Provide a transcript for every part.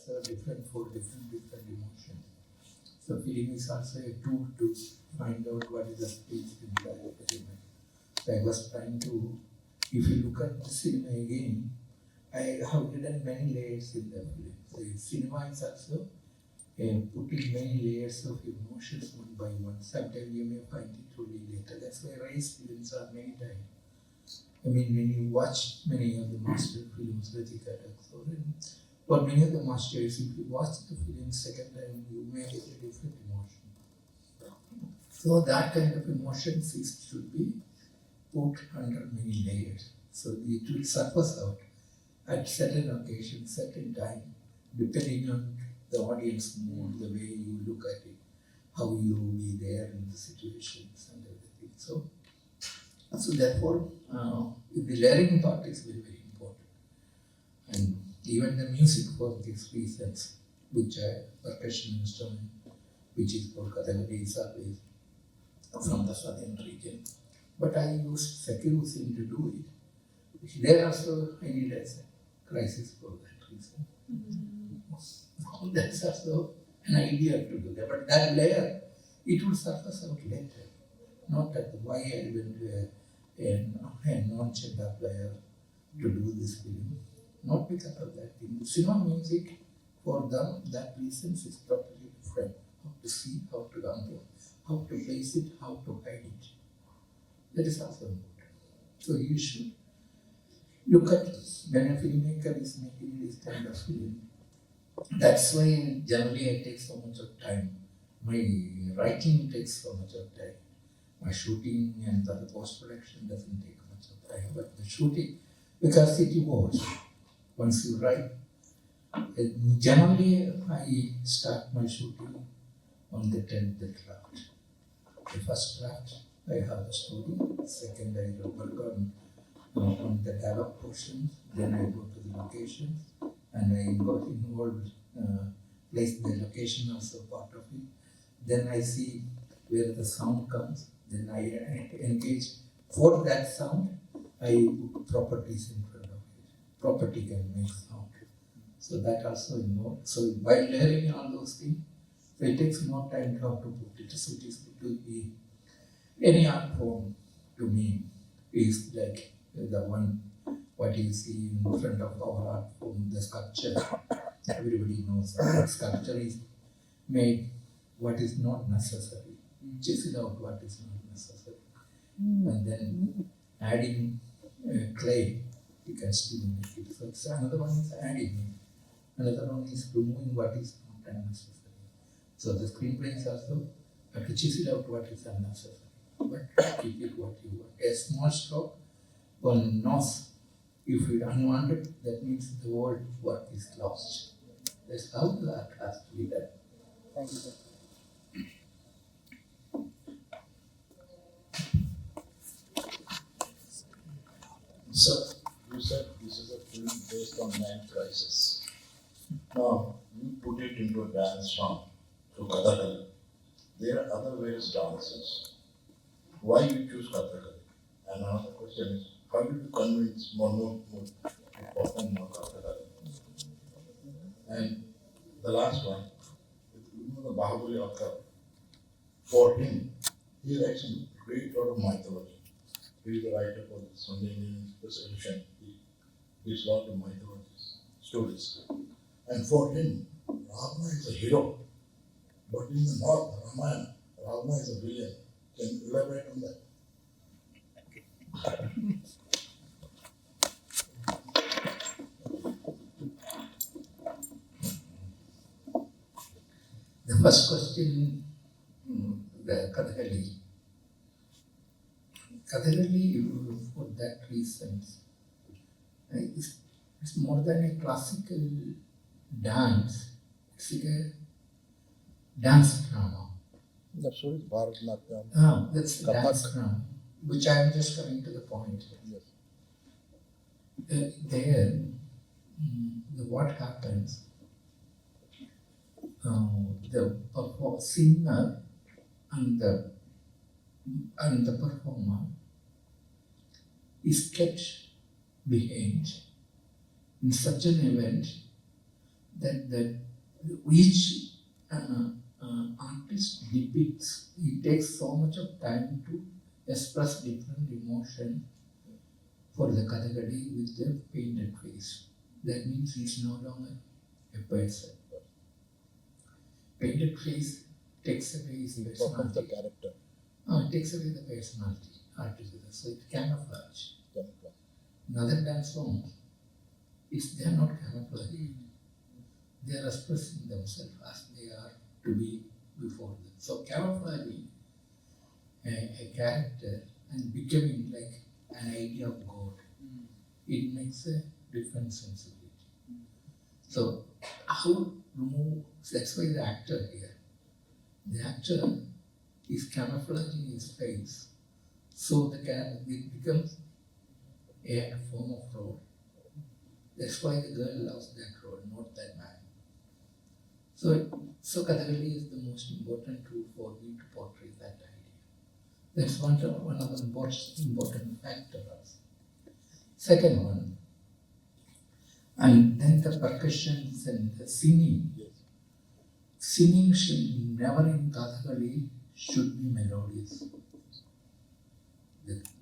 also different for different emotions. So film is also a tool to find out what is the space in the element. So I was trying to, if you look at the cinema again, I have hidden many layers in the film. So cinema is also putting many layers of emotions one by one. Sometimes you may find it only later. That's why race films are many times. I mean, when you watch many of the master films, or many of the masters, if you watch the film second time, you may get a different emotion. So that kind of emotions should be put under many layers. So it will surface out at certain occasions, certain time, depending on the audience mood, the way you look at it, how you will be there in the situations and everything. So therefore, the layering part is very, very important. And even the music for these reasons, which percussion instrument, which is called Kathakali, is always from the southern region. But I used secular thing to do it. There also I need a crisis for that reason. Mm-hmm. That's also an idea to do that. But that layer, it will surface out later. Not at the why I went to a non-gender player to do this film. Not because of that thing. Cinema music, for them, that reasons is totally different. How to see, how to control, how to place it, how to hide it. That is also important. So you should look at when a filmmaker is making this kind of film. That's why generally I take so much of time. My writing takes so much of time. My shooting and the post-production doesn't take much of time. But the shooting, because it evolves. Once you write, generally I start my shooting on the 10th draft. The first draft, I have the story. Second, I work on the dialogue portions. Then I go to the locations, and I got involved, place the location also part of it. Then I see where the sound comes. Then I engage for that sound. I put properties in front of it. Property can make sound. So that also involved. So by layering all those things, so it takes more time to have to put it. So it is to be any art form to me is like the one what you see in front of our art form, the sculpture. Everybody knows that sculpture is made what is not necessary. Chisel out what is not necessary. And then adding clay, you can still make it. So another one is adding. Another one is removing what is not unnecessary. So the screenplay is also to chisel out what is unnecessary, but keep it what you want. A small stroke, one nose. If it unwanted, that means the whole work is lost. That's how the art has to be done. Thank you, sir. So, you said this is a film based on man crisis. Now, you put it into a dance form through Kathakali. There are other various dances. Why you choose Kathakali? And another question is, how did you convince Monu to perform Kathakali? And the last one, the Bahubali author, for him, he writes a great lot of mythology. He is the writer for the Sunday Evening Edition. He is a lot of mythologies, stories. And for him, Rama is a hero. But in the North, Ramayana, Rama is a villain. Can you elaborate on that? The first question, the Kathakali. Kathakali, for that reason, it's more than a classical dance. It's like a dance drama. That's what is Bharatanatyam. That's Kathak. dance drama, which I am just coming to the point. Yes. What happens? The singer and the performer is kept behind in such an event that each artist depicts, it takes so much of time to express different emotion for the Kathakali with the painted face. That means he's no longer a person. Painted face takes away his Becomes personality. the character. It takes away the personality altogether. So it's camouflage. Camouflage. In other dance forms, they're not camouflage. They are expressing themselves as they are to be before them. So camouflaging a character and becoming like an idea of God, it makes a different sensibility. So how remove, that's why the actor here, the actor is camouflaging his face, so it becomes a form of role. That's why the girl loves that role, not that man. So Kathakali is the most important tool for me to portray that idea. That's one of the important factors. Second one, and then the percussions and the singing. Yes. Singing should never in Kathakali should be melodious.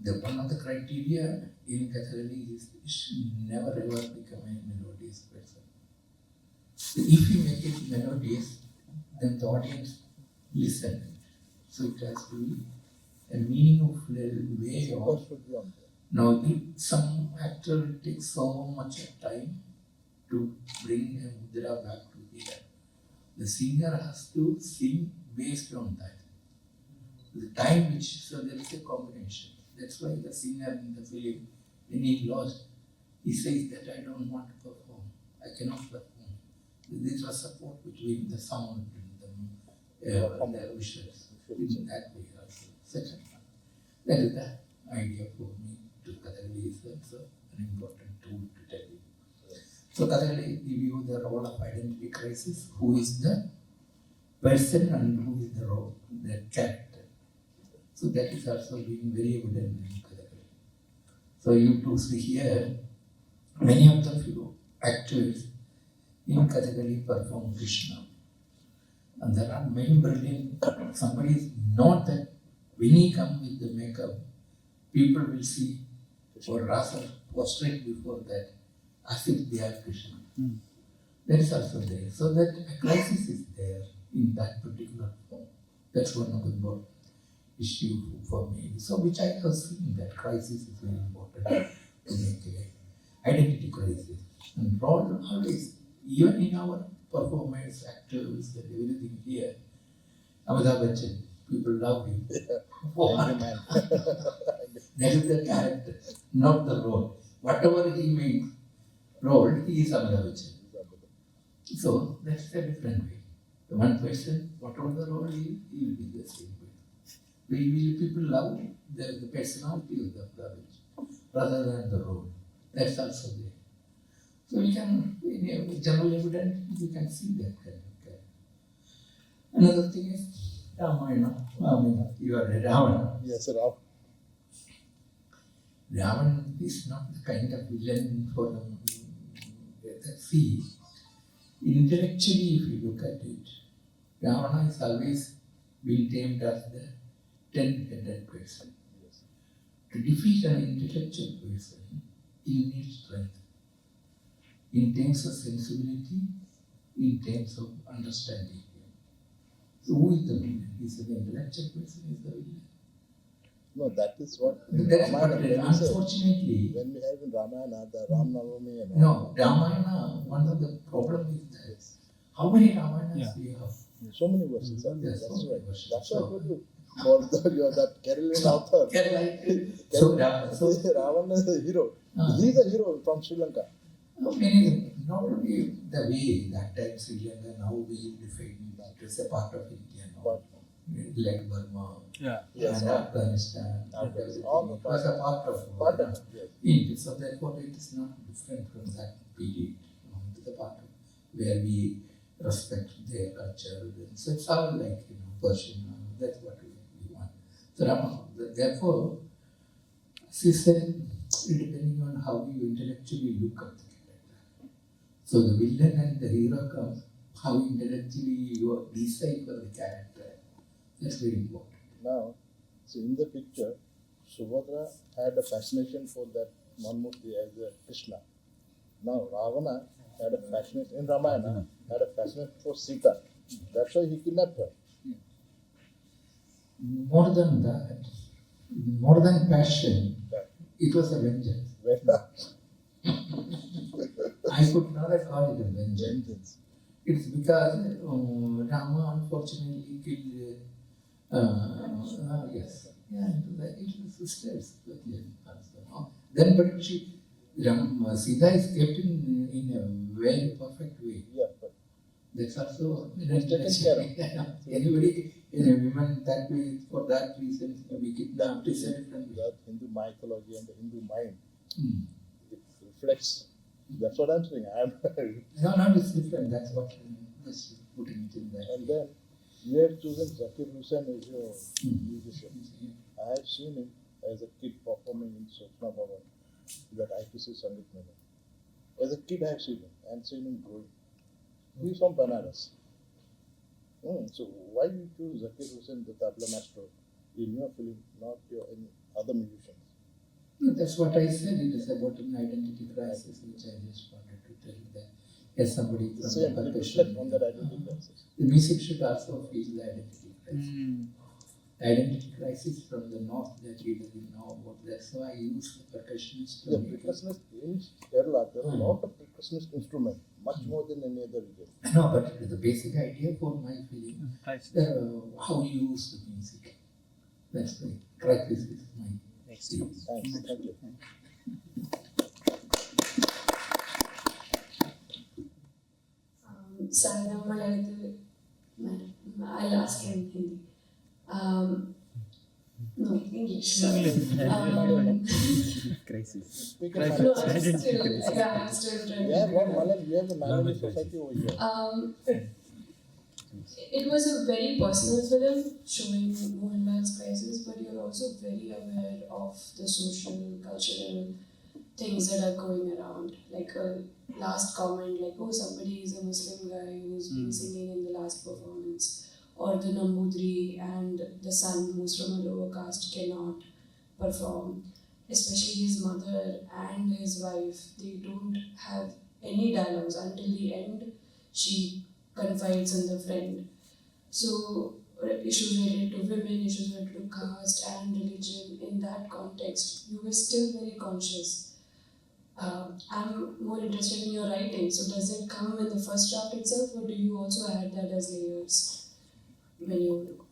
The one of the criteria in Kathakali is it should never ever become a melodious person. If you make it melodious, then the audience listen. So it has to be a meaningful way of. Focus should be on that. Now, if some actor takes so much time to bring a mudra back to here, the singer has to sing based on that. The time which, so there is a combination. That's why the singer in the film, when he lost, he says that I don't want to perform. I cannot perform. There is a support between the sound and the visuals in that way also. Second one. That is the idea for me to Kathakali is also an important tool to tell you. So Kathakali give you the role of identity crisis, who is the person and who is the role, the character. So that is also being very evident in Kathakali. So you do see here, many of the few actors in Kathakali perform Krishna. And there are many brilliant, somebody is not that when he comes with the makeup, people will see or rather prostrate before that as if they are Krishna. That is also there. So that a crisis is there in that particular form. That's one of the important issues for me. So which I have seen that crisis is very important to make a identity crisis. And role always, even in our performers, actors, and everything here, Amitabh Bachchan, people love him. Angry man. That is the character, not the role. Whatever he makes role, he is Amitabh Bachchan. So that's a different way. The one person, whatever the role is, he will be the same way. People love the personality of the Amitabh Bachchan rather than the role. That's also there. So we can, in general evidence, you can see that kind of character. Another thing is Ramayana. You are a Ravana. Yes, sir. Ravana is not the kind of villain for the see. Intellectually, if you look at it, Ravana is always been termed as the 10-headed person. Yes. To defeat an intellectual person, you need strength. In terms of sensibility, in terms of understanding. So who is the villain? Is it the intellectual person is the villain? No, that is what in That's Ramayana, what when we say, unfortunately, when we have in Ramayana, the Ram Navami and all. no, Ramayana, one of the problems is that how many Ramayanas we have? So many verses. Sir. Yes, That's so many right. verses. That's why I So- told you. For you are that Kerala author. So Ravana is the hero. Ah. He is a hero from Sri Lanka. many, not only the way that time Sri Lanka, now we define that as a part of India now. But Like Burma yes, and Afghanistan. Afghanistan, and all everything. the It was a part of part of it, yes. India. So therefore it is not different from that period. It is a part of where we respect their culture. So it's all like, Persian. That's what we want. So therefore, she said, depending on how you intellectually look at the character. So the villain and the hero comes, how intellectually you decipher the character. That's very important. Now, see in the picture, Subhadra had a fascination for that Manmurti as a Krishna. Now Ravana had a fascination in Ramayana, had a fascination for Sita. That's why he kidnapped her. More than that, more than passion, it was a vengeance. I could not have called it a vengeance. It's because Rama unfortunately killed. Yes, yeah, it was sisters. Then, but Sita is kept in a very perfect way. Yeah, but That's also taken care of. anybody in a woman that way for that reason we kidnapped is a different way. that Hindu mythology and the Hindu mind, Hmm. it reflects. That's what I'm saying. No, it's different. That's what just putting it in there. And then you have chosen Zakir Hussain as your musician. I have seen him as a kid performing in Sopna Bhavan, that ITC Sangeet Mela. As a kid, I have seen him and seen him growing. He's from Banaras. So why you choose Zakir Hussain, the tabla maestro, in your film, not your any other musicians? No, that's what I said. It is about an identity crisis, which I just wanted to tell you that as somebody from Same, the it percussion, reflects on that identity crisis. the music should also feel the identity crisis. Identity crisis from the north that we didn't know about. That's why I use the percussionists to The make it. percussionist in Kerala, there are a lot of percussionist instruments, much more than any other region. No, but the basic idea for my film, how you use the music. That's the crisis is my experience. Thanks, thank you. Sarada Malayalathi, I'll ask him in Hindi. No, English. Crisis. Speak in No, Malayalam. I'm still trying. Yeah, what Malayalam? You have the Malayali society over here. It was a very personal film showing Mohanlal's crisis, but you're also very aware of the social, cultural things that are going around. Like a last comment, like, oh, somebody is a Muslim guy who's been singing in the last performance, or the Nambudri and the son who's from a lower caste cannot perform. Especially his mother and his wife, they don't have any dialogues until the end. She confides in the friend. So issues related to women, issues related to caste and religion, in that context, you were still very conscious. I'm more interested in your writing. So does it come in the first draft itself, or do you also add that as layers when you?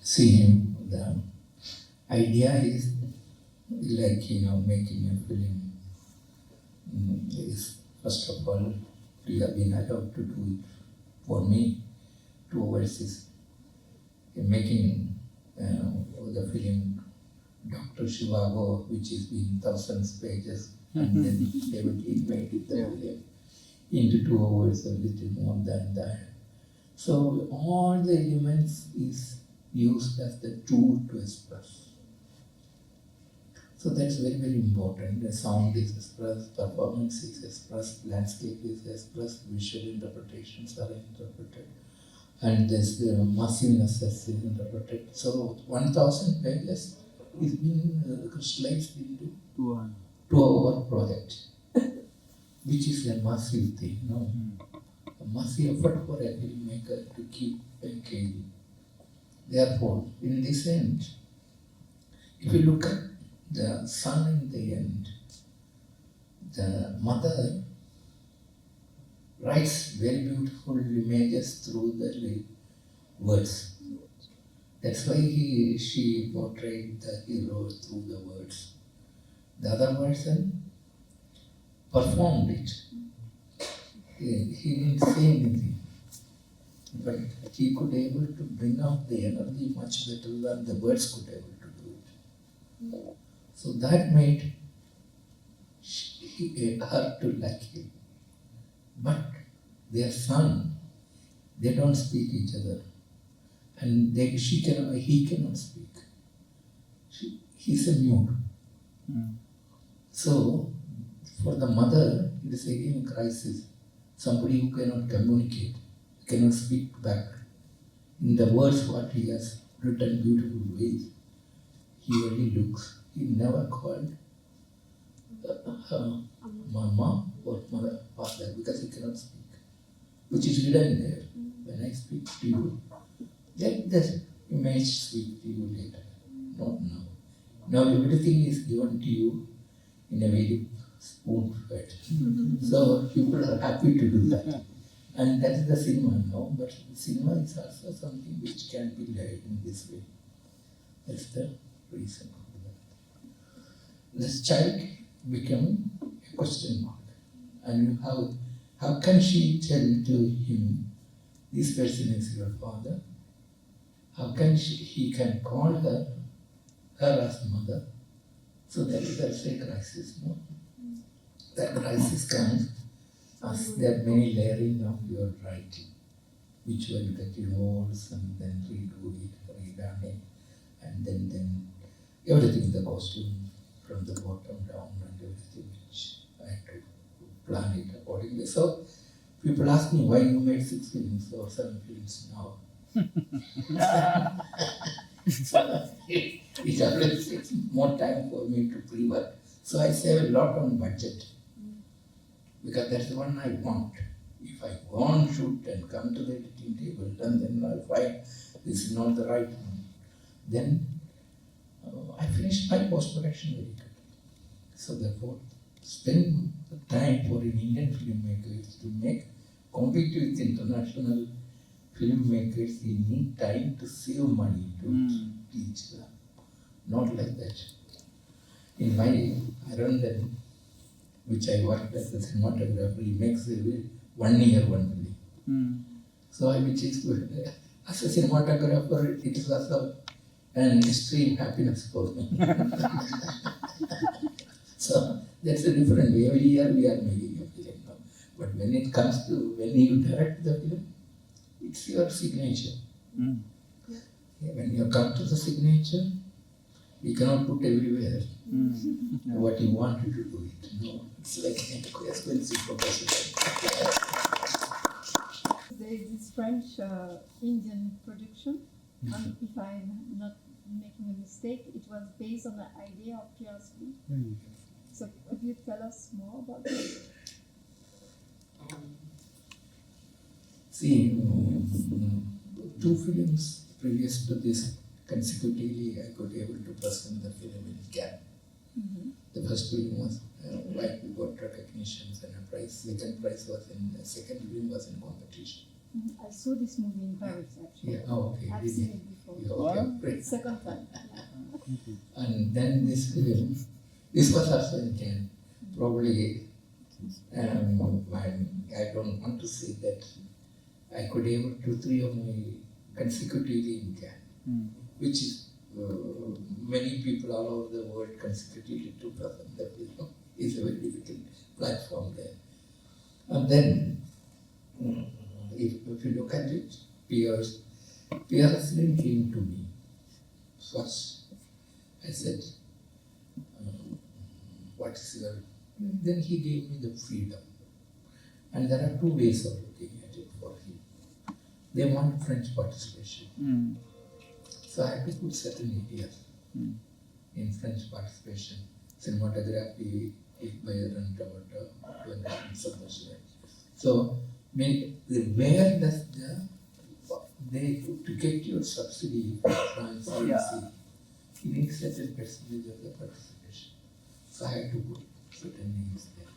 See, the idea is like, making a film is, first of all, you have been allowed to do it for me 2 overseas. Making the film Dr. Shivago, which has been thousands pages, and then they will invite the film into 2 hours, a little more than that. So all the elements is used as the tool to express. So that's very, very important. The sound is expressed, performance is expressed, landscape is expressed, visual interpretations are interpreted, and there's the massiveness is interpreted. So 1,000 pages is being crystallized into 2-hour project, which is a massive thing, a massive effort for a filmmaker to keep engaging. Therefore, in this end, if you look at the son in the end, the mother writes very beautiful images through the words. That's why she portrayed the hero through the words. The other person performed it. He didn't say anything, but he could able to bring out the energy much better than the words could able to do it. So that made her to like him. But their son, they don't speak each other, and he cannot speak. He's a mute. So, for the mother, it is again a crisis. Somebody who cannot communicate, cannot speak back in the words what he has written beautiful ways. He only looks. He never called her mama or mother, father, because he cannot speak, which is hidden there. When I speak to you, let the image speak to you later, not now. Now everything is given to you in a very spoon-fed. So people are happy to do that. And that is the cinema now, but the cinema is also something which can be led in this way. That's the reason for that. This child became a question mark. And how can she tell to him, this person is your father? How can he can call her as mother? So that's a crisis, no? That crisis comes as there are many layering of your writing, which will get involved and then redo it, redone it, and then everything, the costume from the bottom down and everything, which I had to plan it accordingly. So people ask me why you made 6 films or 7 films now. So it always takes more time for me to pre-work. So I save a lot on budget, because that's the one I want. If I go on shoot and come to the editing table and then I find this is not the right one, then I finish my post-production very quickly. So therefore, spend the time for an Indian filmmaker is to compete with international filmmakers. You need time to save money to teach them. Not like that. In my Arundan, which I worked as a cinematographer, he makes 1 year one film. So which is good. As a cinematographer, it is also an extreme happiness for me. So that's a different way. Every year we are making a film. But when it comes to, when you direct the film, it's your signature. Yeah, when you come to the signature, you cannot put everywhere what you wanted to do it. No, it's like an expensive proposition. There is this French-Indian production, and if I'm not making a mistake, it was based on the idea of Pierre's film. So could you tell us more about this? See, 2 films previous to this, consecutively I could able to present the film in Cannes. The first film was why we got recognitions and a prize. Second film was in competition. I saw this movie in Paris actually. Yeah, oh, okay. I've seen it before. Yeah, okay, great. Second time. Yeah. And then this film, this was also in Cannes. Probably, I don't want to say that I could able to 3 of my consecutively in Cannes, which is many people all over the world consecutively to present the film is a very difficult platform there. And then, if you look at it, Pierre's film came to me first. I said, what is your... Then he gave me the freedom. And there are 2 ways of looking at it for him. They want French participation. So I had to put certain areas in French participation. Cinematography, environment, so where does to get your subsidy from France, you need certain percentage of the participation. So I had to put certain names there.